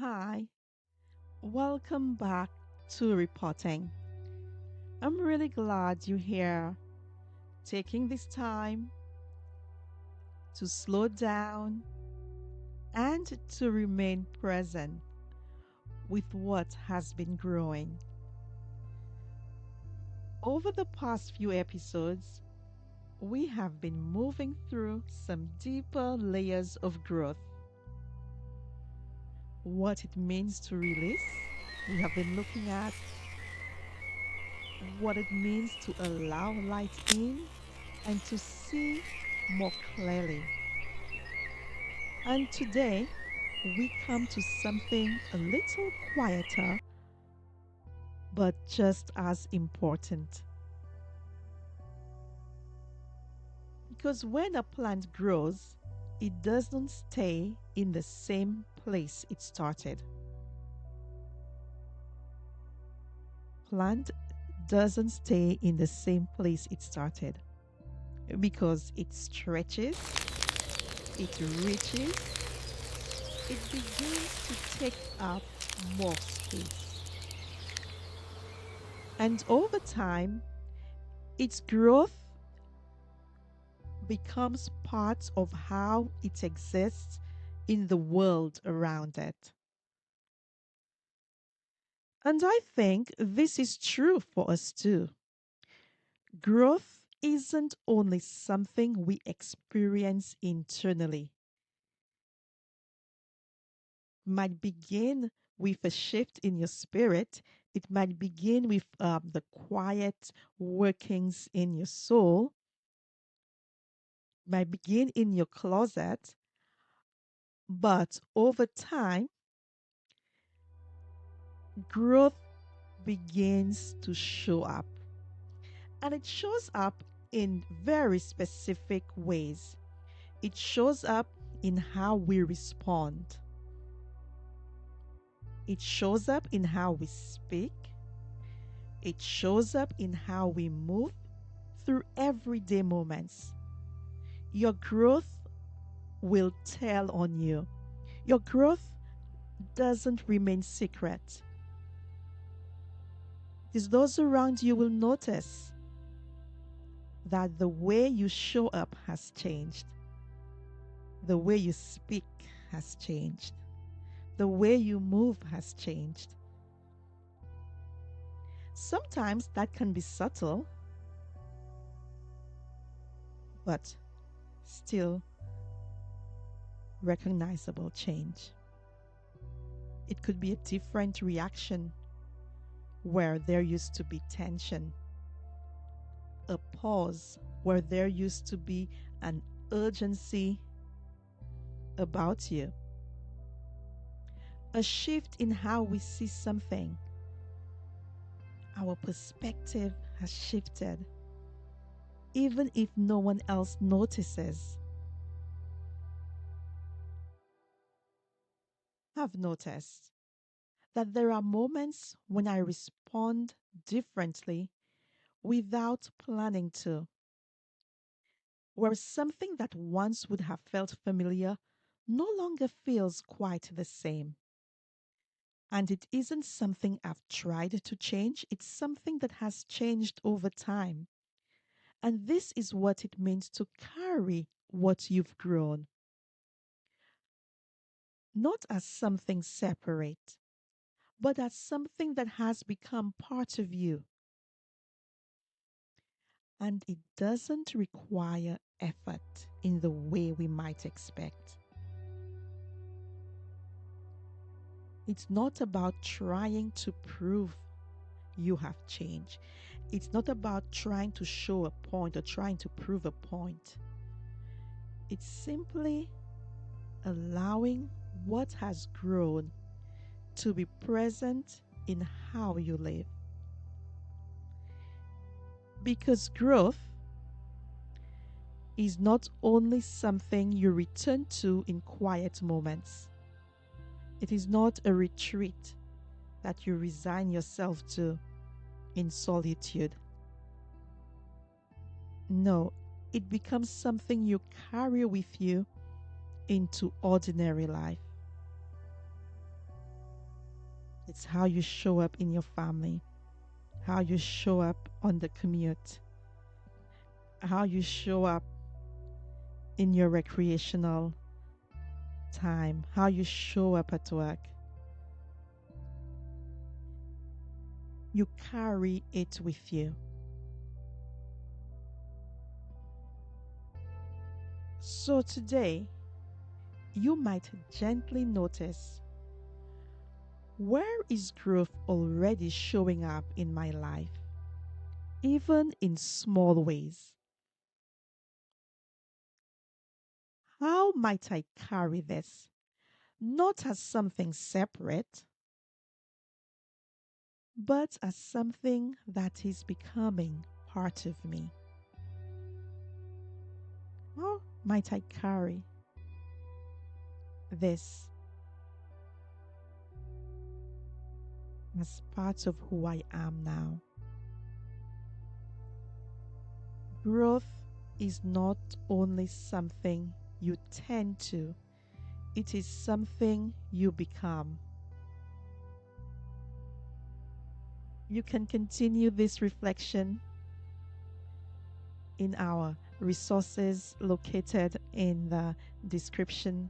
Hi, welcome back to Repotting. I'm really glad you're here, taking this time to slow down and to remain present with what has been growing. Over the past few episodes, we have been moving through some deeper layers of growth. What it means to release, we have been looking at what it means to allow light in and to see more clearly. And today, we come to something a little quieter, but just as important. Because when a plant grows, it doesn't stay in the same place it started. Plant doesn't stay in the same place it started because it stretches, it reaches, it begins to take up more space. And over time, its growth becomes part of how it exists in the world around it. And I think this is true for us too. Growth isn't only something we experience internally. It might begin with a shift in your spirit. It might begin with the quiet workings in your soul. It might begin in your closet. But over time, growth begins to show up. And it shows up in very specific ways. It shows up in how we respond, it shows up in how we speak, it shows up in how we move through everyday moments. Your growth will tell on you. Your growth doesn't remain secret. Because those around you will notice that the way you show up has changed. The way you speak has changed. The way you move has changed. Sometimes that can be subtle, but still recognizable change. It could be a different reaction where there used to be tension, a pause where there used to be an urgency about you, a shift in how we see something. Our perspective has shifted, even if no one else notices. I've noticed that there are moments when I respond differently without planning to, where something that once would have felt familiar no longer feels quite the same. And it isn't something I've tried to change, it's something that has changed over time. And this is what it means to carry what you've grown, not as something separate, but as something that has become part of you. And it doesn't require effort in the way we might expect. It's not about trying to prove you have changed. It's not about trying to show a point or trying to prove a point. It's simply allowing what has grown to be present in how you live. Because growth is not only something you return to in quiet moments, it is not a retreat that you resign yourself to in solitude. No, it becomes something you carry with you into ordinary life. It's how you show up in your family, how you show up on the commute, how you show up in your recreational time, how you show up at work. You carry it with you. So today, you might gently notice, where is growth already showing up in my life, even in small ways? How might I carry this, not as something separate, but as something that is becoming part of me? How might I carry this as part of who I am now? Growth is not only something you tend to, it is something you become. You can continue this reflection in our resources located in the description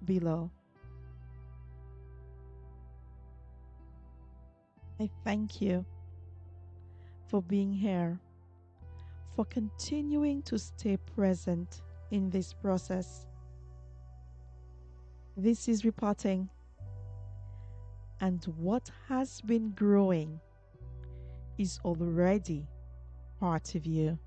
below. I thank you for being here, for continuing to stay present in this process. This is Repotting, and what has been growing is already part of you.